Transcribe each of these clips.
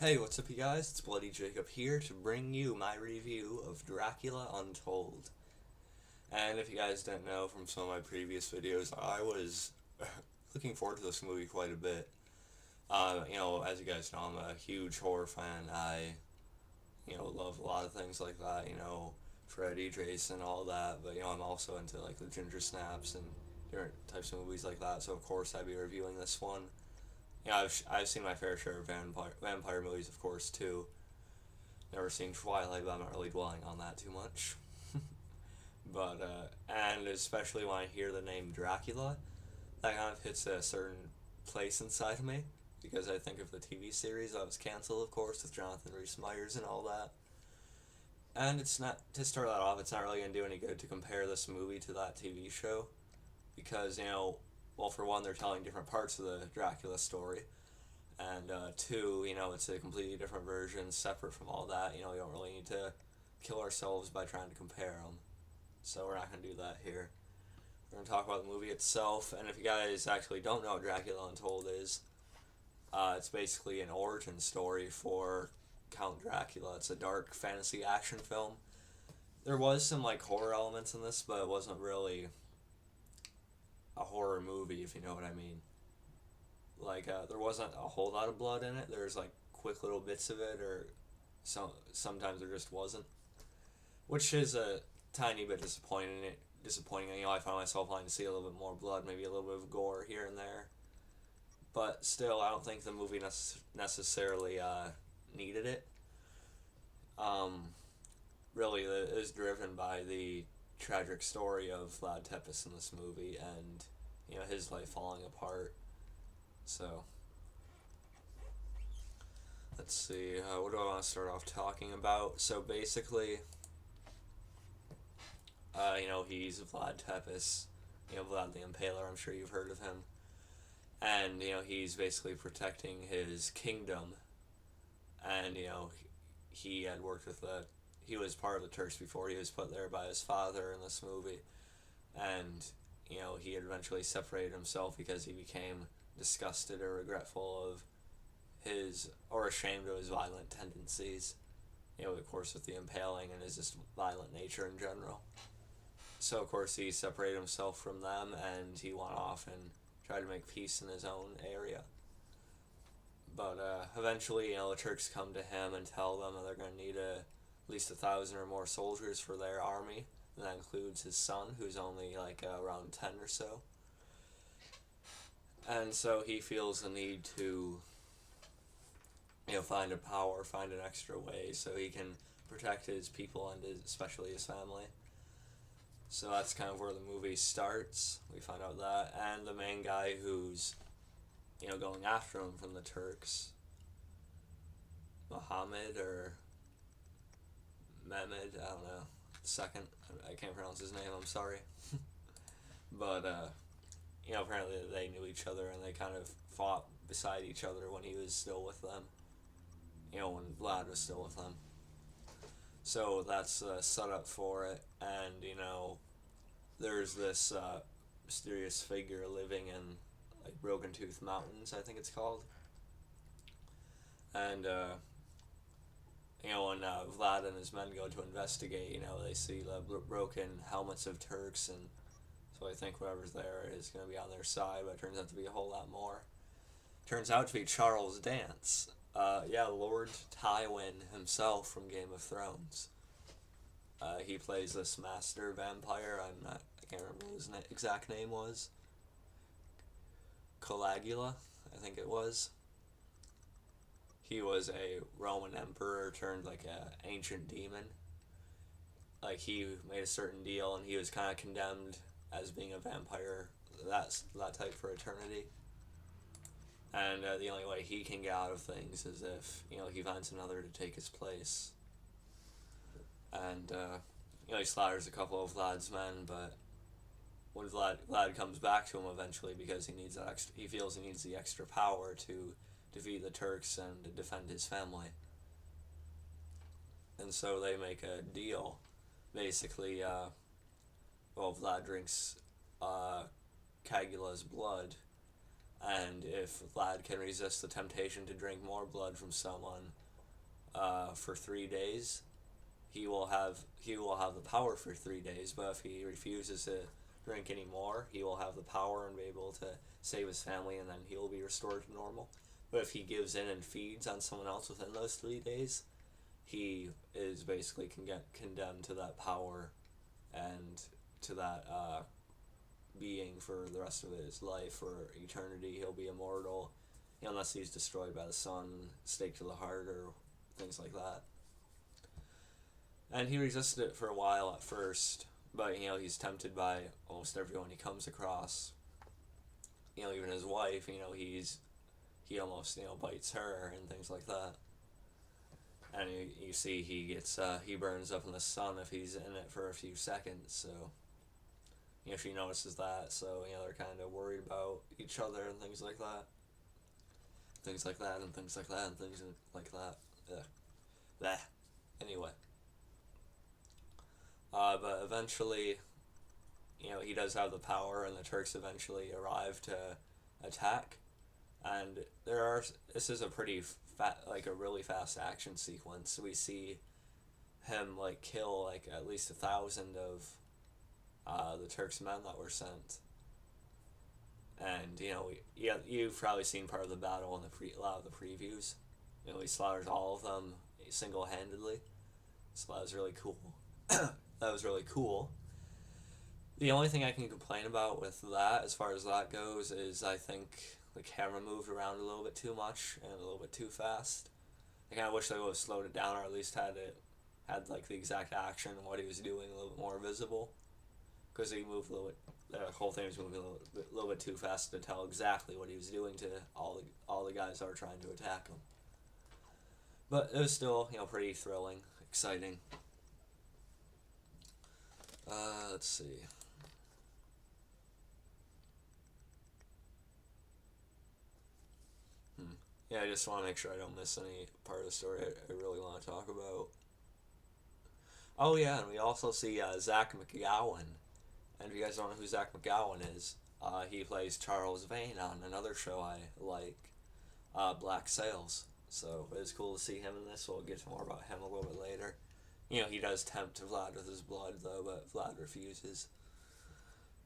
Hey, what's up, you guys? It's Bloody Jacob here to bring you my review of Dracula Untold. And if you guys didn't know from some of my previous videos, I was looking forward to this movie quite a bit. As you guys know, I'm a huge horror fan. I love a lot of things like that, Freddy, Jason, all that. But, I'm also into, like, the Ginger Snaps and different types of movies like that. So, of course, I'd be reviewing this one. I've seen my fair share of vampire movies, of course, too. Never seen Twilight, but I'm not really dwelling on that too much. And especially when I hear the name Dracula, that kind of hits a certain place inside of me because I think of the TV series that was canceled, of course, with Jonathan Rhys-Meyers and all that. And it's not, to start that off, it's not really going to do any good to compare this movie to that TV show because, well, for one, they're telling different parts of the Dracula story. And two, it's a completely different version, separate from all that. We don't really need to kill ourselves by trying to compare them. So we're not going to do that here. We're going to talk about the movie itself. And if you guys actually don't know what Dracula Untold is, it's basically an origin story for Count Dracula. It's a dark fantasy action film. There was some like horror elements in this, but it wasn't really a horror movie, if you know what I mean. There wasn't a whole lot of blood in it. There's like quick little bits of it, or sometimes there just wasn't, which is a tiny bit disappointing. I find myself wanting to see a little bit more blood, maybe a little bit of gore here and there. But still, I don't think the movie necessarily needed it. Um, Really, it is driven by the tragic story of Vlad Tepes in this movie, and his life falling apart. So let's see. What do I want to start off talking about? So basically, he's Vlad Tepes. Vlad the Impaler. I'm sure you've heard of him. And he's basically protecting his kingdom. And he had worked with the. He was part of the Turks before he was put there by his father in this movie, and he had eventually separated himself because he became disgusted or regretful of his, or ashamed of his violent tendencies, of course, with the impaling and his just violent nature in general. So, of course, he separated himself from them and he went off and tried to make peace in his own area. But eventually, the Turks come to him and tell them that they're going to need at least 1,000 or more soldiers for their army. And that includes his son, who's only like around 10 or so. And so he feels the need to find an extra way so he can protect his people and especially his family. So that's kind of where the movie starts. We find out that, and the main guy who's going after him from the Turks, Muhammad or Mehmed, I don't know, second, I can't pronounce his name, I'm sorry. But apparently they knew each other and they kind of fought beside each other when he was still with them. When Vlad was still with them. So that's set up for it, and there's this mysterious figure living in like Broken Tooth Mountains, I think it's called. And when Vlad and his men go to investigate, they see the broken helmets of Turks, and so I think whatever's there is going to be on their side, but it turns out to be a whole lot more. Turns out to be Charles Dance. Lord Tywin himself from Game of Thrones. He plays this master vampire. I can't remember what his exact name was. Caligula, I think it was. He was a Roman emperor turned like a ancient demon. Like he made a certain deal, and he was kind of condemned as being a vampire. That type for eternity. And the only way he can get out of things is if he finds another to take his place. And he slaughters a couple of Vlad's men, but when Vlad comes back to him eventually because he feels he needs the extra power to defeat the Turks and to defend his family. And so they make a deal. Basically, Vlad drinks Caligula's blood, and if Vlad can resist the temptation to drink more blood from someone for 3 days, he will have the power for 3 days. But if he refuses to drink any more, he will have the power and be able to save his family, and then he will be restored to normal. But if he gives in and feeds on someone else within those 3 days, he is basically can get condemned to that power and to that being for the rest of his life, for eternity. He'll be immortal, unless he's destroyed by the sun, stake to the heart, or things like that. And he resisted it for a while at first, but he's tempted by almost everyone he comes across. Even his wife. He almost bites her and things like that. And you see he burns up in the sun if he's in it for a few seconds. So she notices that. So they're kind of worried about each other and things like that. Things like that and things like that and things like that. Ugh. Anyway. But eventually, he does have the power, and the Turks eventually arrive to attack. And this is a pretty a really fast action sequence. We see him kill at least 1,000 of the Turks' men that were sent. And you've probably seen part of the battle in a lot of the previews. He slaughters all of them single-handedly. So that was really cool. That was really cool. The only thing I can complain about with that, as far as that goes, is I think the camera moved around a little bit too much and a little bit too fast. I kind of wish they would have slowed it down, or at least had the exact action and what he was doing a little bit more visible. Because he moved a little bit, the whole thing was moving a little bit too fast to tell exactly what he was doing to all the guys that were trying to attack him. But it was still, pretty thrilling, exciting. Let's see. Yeah, I just want to make sure I don't miss any part of the story I really want to talk about. Oh yeah, and we also see Zach McGowan. And if you guys don't know who Zach McGowan is, he plays Charles Vane on another show I like, Black Sails. So it was cool to see him in this. We'll get to more about him a little bit later. He does tempt Vlad with his blood, though, but Vlad refuses.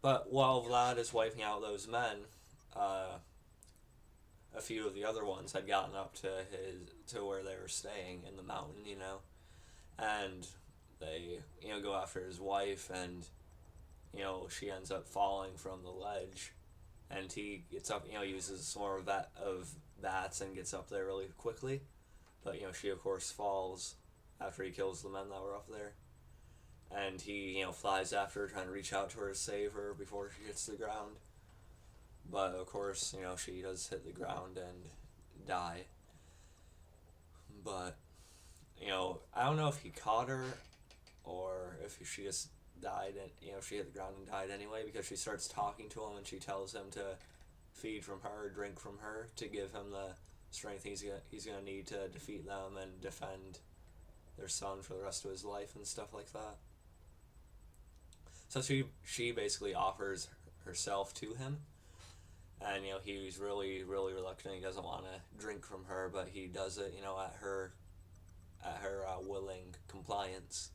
But while Vlad is wiping out those men, a few of the other ones had gotten up to where they were staying in the mountain, and they, go after his wife, and, she ends up falling from the ledge, and he gets up, uses some more of bats and gets up there really quickly, but, she, of course, falls after he kills the men that were up there, and he, flies after her, trying to reach out to her to save her before she hits the ground. But, of course, she does hit the ground and die. But, I don't know if he caught her or if she just died and, she hit the ground and died anyway, because she starts talking to him and she tells him to feed from her, drink from her, to give him the strength he's gonna need to defeat them and defend their son for the rest of his life and stuff like that. So she basically offers herself to him. And, he's really, really reluctant. He doesn't want to drink from her, but he does it, at her willing compliance.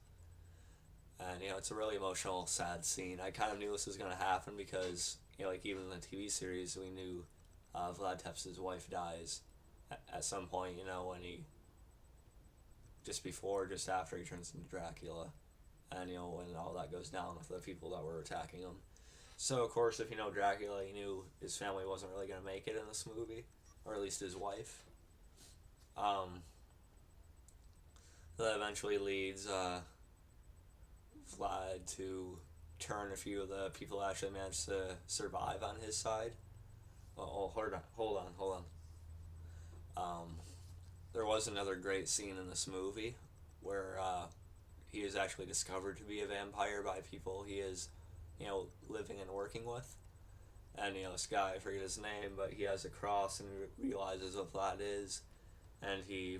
And, it's a really emotional, sad scene. I kind of knew this was going to happen because, even in the TV series, we knew Vlad Tepes' wife dies at some point, when he, just after he turns into Dracula. And, when all that goes down with the people that were attacking him. So, of course, if you know Dracula, he knew his family wasn't really going to make it in this movie, or at least his wife. That eventually leads Vlad to turn a few of the people that actually managed to survive on his side. Oh, hold on. There was another great scene in this movie where he is actually discovered to be a vampire by people he is, living and working with. And, this guy, I forget his name, but he has a cross and realizes what Vlad is. And he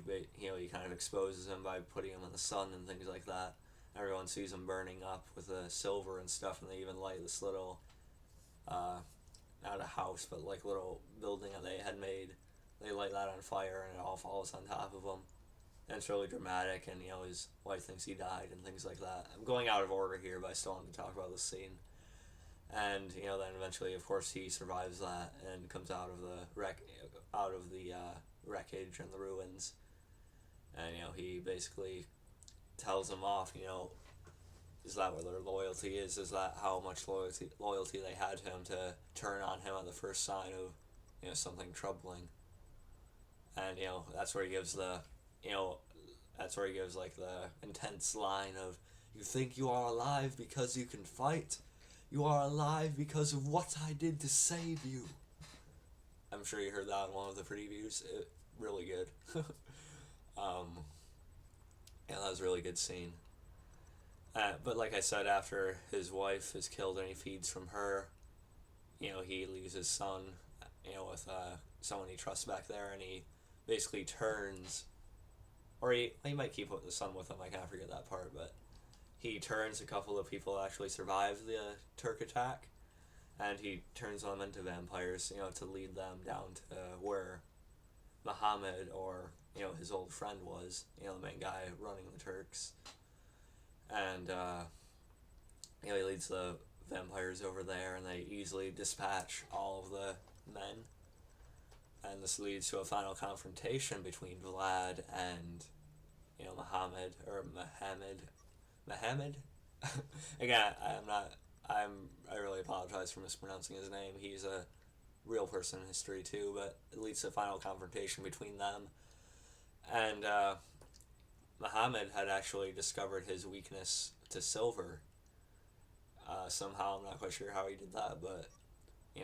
kind of exposes him by putting him in the sun and things like that. Everyone sees him burning up with the silver and stuff, and they even light this little, not a house, but like little building that they had made. They light that on fire and it all falls on top of him. And it's really dramatic, and his wife thinks he died and things like that. I'm going out of order here, but I still want to talk about this scene. And then eventually, of course, he survives that and comes out of the wreckage and the ruins. And he basically tells them off. Is that where their loyalty is? Is that how much loyalty they had to him to turn on him at the first sign of something troubling? And that's where he gives like the intense line of, "You think you are alive because you can fight? You are alive because of what I did to save you." I'm sure you heard that in one of the previews. Really good. That was a really good scene. But like I said, after his wife is killed and he feeds from her, he leaves his son, with someone he trusts back there, and he basically turns, or he might keep the son with him, I can't forget that part, but he turns a couple of people that actually survive the Turk attack, and he turns them into vampires, to lead them down to where Muhammad, or his old friend was, the main guy running the Turks. And he leads the vampires over there, and they easily dispatch all of the men. And this leads to a final confrontation between Vlad and Muhammad. Again, I really apologize for mispronouncing his name. He's a real person in history too, but it leads to a final confrontation between them. And Muhammad had actually discovered his weakness to silver. Somehow, I'm not quite sure how he did that, but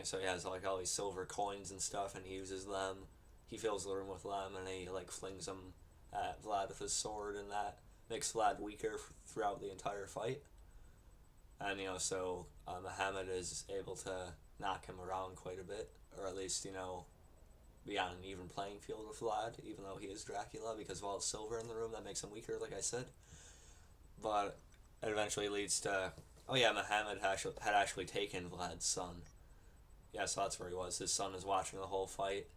so he has like all these silver coins and stuff, and he uses them. He fills the room with them, and he like flings them at Vlad with his sword, and that makes Vlad weaker throughout the entire fight. And so Muhammad is able to knock him around quite a bit, or at least be on an even playing field with Vlad, even though he is Dracula, because of all the silver in the room that makes him weaker, like I said. But it eventually leads to, Muhammad had actually taken Vlad's son. Yeah, so that's where he was. His son is watching the whole fight.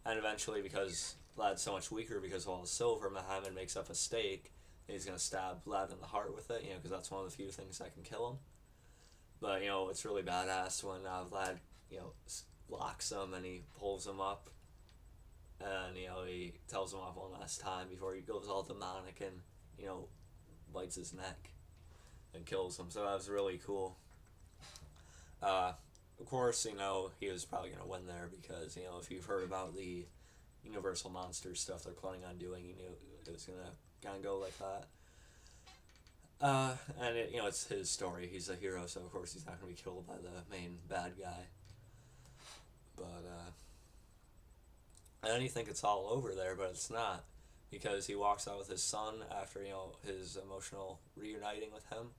And eventually, because Vlad's so much weaker because of all the silver, Muhammad makes up a stake, and he's going to stab Vlad in the heart with it, because that's one of the few things that can kill him. But, it's really badass when Vlad, locks him and he pulls him up. And, he tells him off one last time before he goes all demonic and, bites his neck and kills him. So that was really cool. Of course, he was probably going to win there because, if you've heard about the Universal Monsters stuff they're planning on doing, you knew it was going to kind of go like that. And, it's his story. He's a hero, so of course he's not going to be killed by the main bad guy. But, and then you think it's all over there, but it's not. Because he walks out with his son after, his emotional reuniting with him.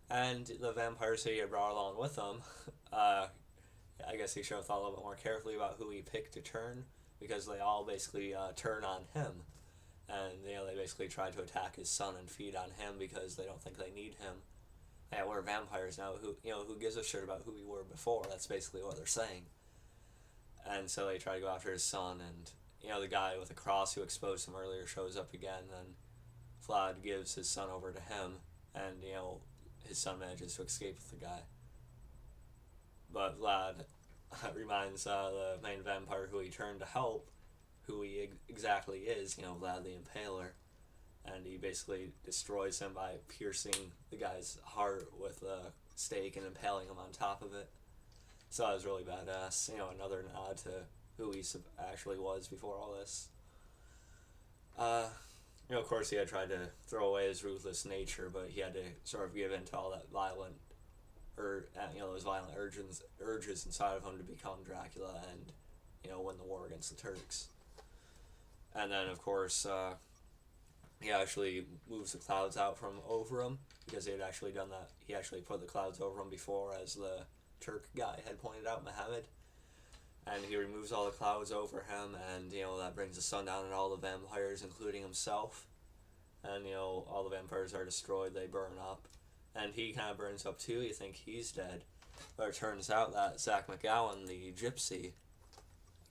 And the vampires he had brought along with him, I guess he should have thought a little bit more carefully about who he picked to turn, because they all basically turn on him. And, they basically try to attack his son and feed on him because they don't think they need him. Yeah, we're vampires now. Who gives a shit about who we were before? That's basically what they're saying. And so they try to go after his son, and, the guy with the cross who exposed him earlier shows up again, and Vlad gives his son over to him, and, his son manages to escape with the guy. But Vlad reminds the main vampire who he turned to help who he exactly is, Vlad the Impaler. And he basically destroys him by piercing the guy's heart with a stake and impaling him on top of it. So that was really badass. Another nod to who he actually was before all this. Of course he had tried to throw away his ruthless nature, but he had to sort of give in to all that violent, those violent urges inside of him to become Dracula and, win the war against the Turks. And then, of course, he actually moves the clouds out from over him, because he had actually done that. He actually put the clouds over him before, as the Turk guy had pointed out, Muhammad. And he removes all the clouds over him, and, that brings the sun down on all the vampires, including himself. And, all the vampires are destroyed, they burn up. And he kind of burns up too, you think he's dead. But it turns out that Zach McGowan, the gypsy,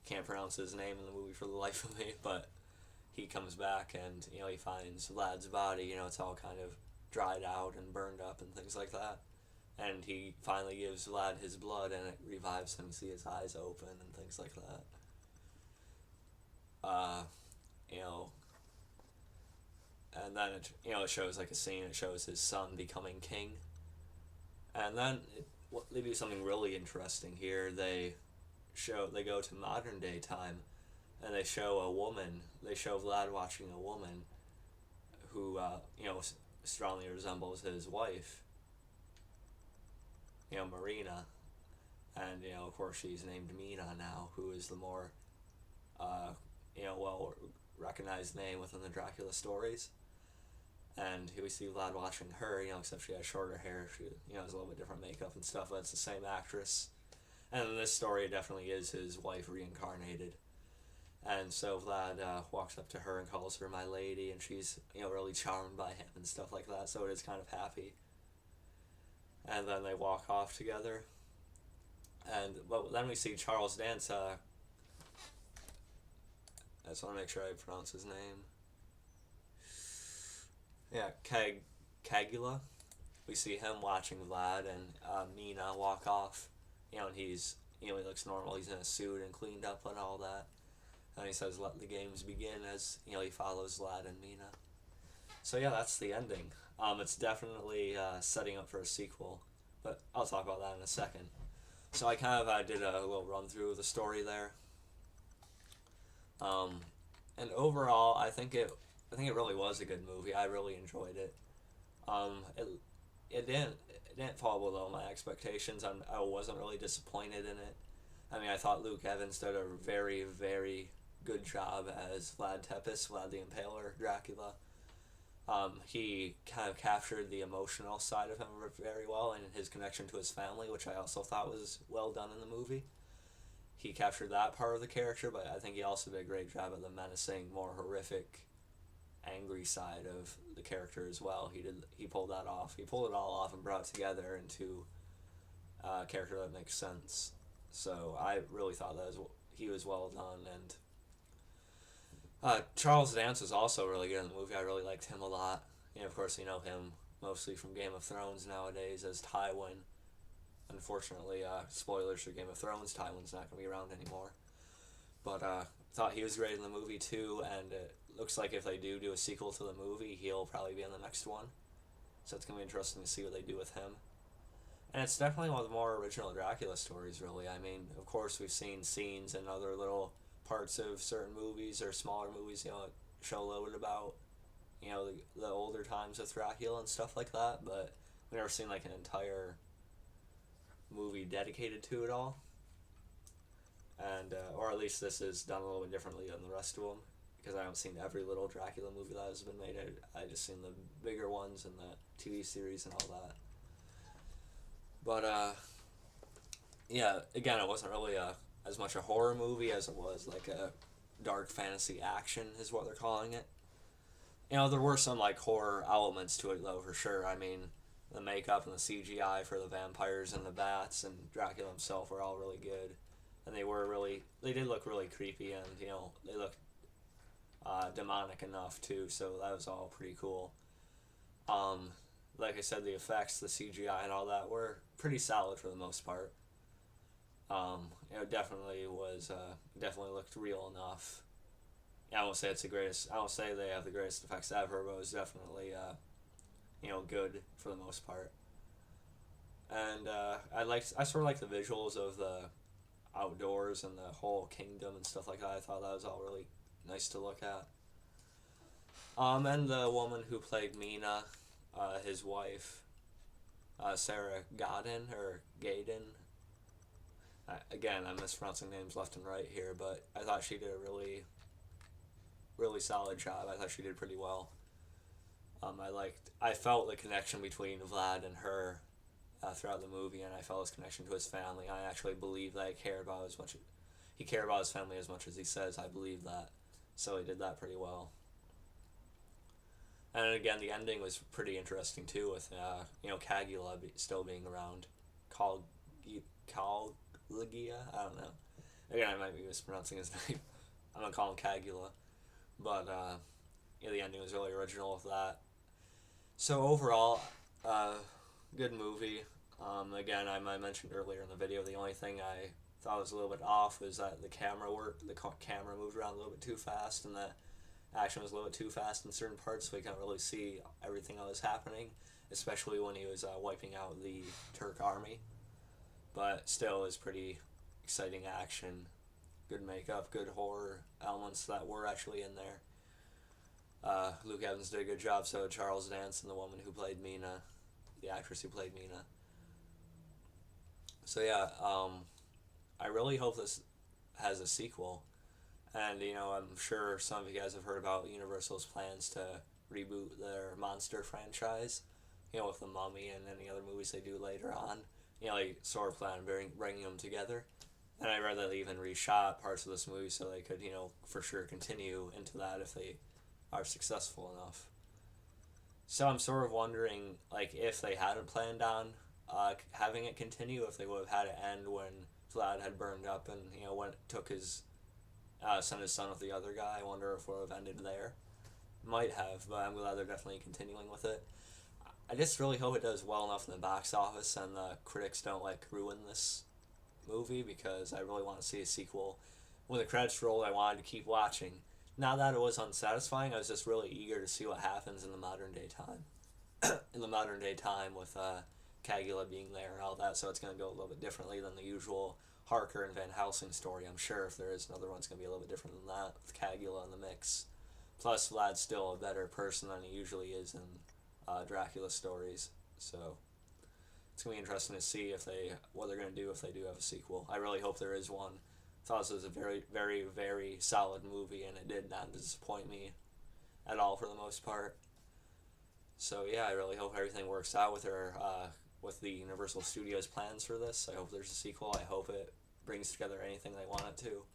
can't pronounce his name in the movie for the life of me, but he comes back and, he finds Vlad's body, it's all kind of dried out and burned up and things like that. And he finally gives Vlad his blood and it revives him, see his eyes open and things like that. You know, and then it shows like a scene, it shows his son becoming king. And then they do something really interesting here. They go to modern day time and they show Vlad watching a woman who, strongly resembles his wife, Marina. And, of course she's named Mina now, who is the more, well recognized name within the Dracula stories. And we see Vlad watching her, except she has shorter hair, she, has a little bit different makeup and stuff, but it's the same actress. And in this story, it definitely is his wife reincarnated. And so Vlad walks up to her and calls her my lady, and she's, really charmed by him and stuff like that, so it is kind of happy. And then they walk off together. And then we see Charles Dance, I just want to make sure I pronounce his name. Yeah, Cagula. We see him watching Vlad and Mina walk off. And he's, he looks normal. He's in a suit and cleaned up and all that. And he says, "Let the games begin," as, he follows Vlad and Mina. So yeah, that's the ending. It's definitely setting up for a sequel, but I'll talk about that in a second. So I kind of did a little run through of the story there. And overall, I think it really was a good movie. I really enjoyed it. It didn't fall below my expectations. I wasn't really disappointed in it. I mean, I thought Luke Evans did a very, very good job as Vlad Tepes, Vlad the Impaler, Dracula. He kind of captured the emotional side of him very well, and his connection to his family, which I also thought was well done in the movie. He captured that part of the character, but I think he also did a great job at the menacing, more horrific, angry side of the character as well. He pulled that off. He pulled it all off and brought it together into a character that makes sense. So I really thought he was well done. And Charles Dance was also really good in the movie. I really liked him a lot. Of course, you know him mostly from Game of Thrones nowadays as Tywin. Unfortunately, spoilers for Game of Thrones, Tywin's not going to be around anymore. But thought he was great in the movie too, and it looks like if they do a sequel to the movie, he'll probably be in the next one. So it's going to be interesting to see what they do with him. And it's definitely one of the more original Dracula stories, really. I mean, of course, we've seen scenes and other little parts of certain movies or smaller movies, show a little bit about, the older times with Dracula and stuff like that, but we've never seen, like, an entire movie dedicated to it all. And, or at least this is done a little bit differently than the rest of them, because I haven't seen every little Dracula movie that has been made. I just seen the bigger ones and the TV series and all that. But, yeah, again, it wasn't really as much a horror movie as it was like a dark fantasy action is what they're calling it. There were some like horror elements to it though, for sure. I mean, the makeup and the CGI for the vampires and the bats and Dracula himself were all really good. And they did look really creepy, and, they looked demonic enough too, so that was all pretty cool. Like I said, the effects, the CGI and all that were pretty solid for the most part. Definitely looked real enough. I won't say I won't say they have the greatest effects ever, but it was definitely, good for the most part. And, I sort of like the visuals of the outdoors and the whole kingdom and stuff like that. I thought that was all really nice to look at. And the woman who played Mina, his wife, Sarah Godin, or Gaydon. Again, I'm mispronouncing names left and right here, but I thought she did a really, really solid job. I thought she did pretty well. I felt the connection between Vlad and her throughout the movie, and I felt his connection to his family. I actually believe that he cared about his family as much as he says. I believe that, so he did that pretty well. And again, the ending was pretty interesting too, with Cagula still being around, called Calgia. I don't know. Again, I might be mispronouncing his name. I'm gonna call him Cagula, but yeah, the ending was really original with that. So overall, uh, good movie. Again, I mentioned earlier in the video, the only thing I thought was a little bit off was that the camera camera moved around a little bit too fast, and that action was a little bit too fast in certain parts, so we can't really see everything that was happening, especially when he was wiping out the Turk army. But still, it was pretty exciting action, good makeup, good horror elements that were actually in there. Luke Evans did a good job, so did Charles Dance and the woman who played Mina, the actress who played Mina. So yeah, I really hope this has a sequel. And, I'm sure some of you guys have heard about Universal's plans to reboot their monster franchise, with The Mummy and any other movies they do later on. They sort of plan on bringing them together. And I read that they even reshot parts of this movie so they could, for sure continue into that if they are successful enough. So I'm sort of wondering, if they hadn't planned on having it continue, if they would have had it end when Vlad had burned up and, took his sent his son with the other guy. I wonder if it would have ended there. Might have, but I'm glad they're definitely continuing with it. I just really hope it does well enough in the box office and the critics don't ruin this movie, because I really want to see a sequel. When the credits rolled, I wanted to keep watching. Not that it was unsatisfying, I was just really eager to see what happens in the modern day time. In the modern day time with Cagula being there and all that, so it's going to go a little bit differently than the usual Harker and Van Helsing story. I'm sure if there is another one, it's going to be a little bit different than that, with Cagula in the mix. Plus, Vlad's still a better person than he usually is in Dracula stories, so it's going to be interesting to see what they're going to do if they do have a sequel. I really hope there is one. I thought this was a very, very, very solid movie, and it did not disappoint me at all for the most part. So yeah, I really hope everything works out with the Universal Studios plans for this. I hope there's a sequel. I hope it brings together anything they want it to.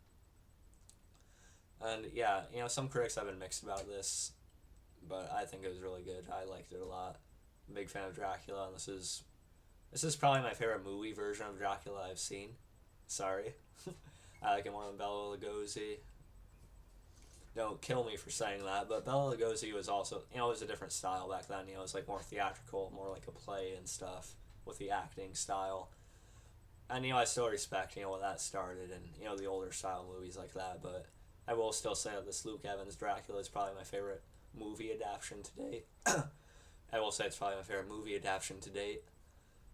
And yeah, some critics have been mixed about this, but I think it was really good. I liked it a lot. I'm a big fan of Dracula, and this is probably my favorite movie version of Dracula I've seen. Sorry. I like it more than Bela Lugosi. Don't kill me for saying that, but Bela Lugosi was also, it was a different style back then. It was more theatrical, more like a play and stuff with the acting style. And, I still respect, what that started and, the older style movies like that, but I will still say that this Luke Evans Dracula is probably my favorite movie adaptation to date. I will say it's probably my favorite movie adaptation to date.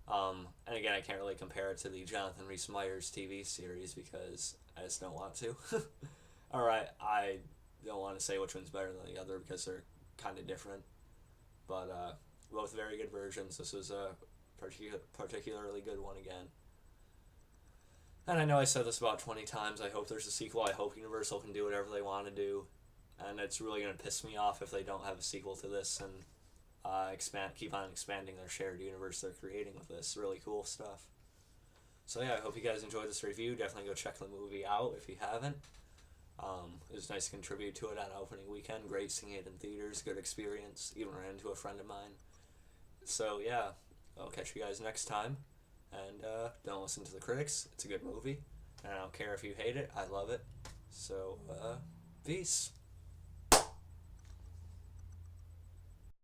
And again, I can't really compare it to the Jonathan Rhys Meyers TV series because I just don't want to. Alright, I don't want to say which one's better than the other because they're kind of different. But both very good versions. This was a particularly good one again. And I know I said this about 20 times. I hope there's a sequel. I hope Universal can do whatever they want to do. And it's really going to piss me off if they don't have a sequel to this and keep on expanding their shared universe they're creating with this really cool stuff. So yeah, I hope you guys enjoyed this review. Definitely go check the movie out if you haven't. It was nice to contribute to it on opening weekend. Great seeing it in theaters. Good experience. Even ran into a friend of mine. So yeah, I'll catch you guys next time. And don't listen to the critics. It's a good movie. And I don't care if you hate it. I love it. So, peace.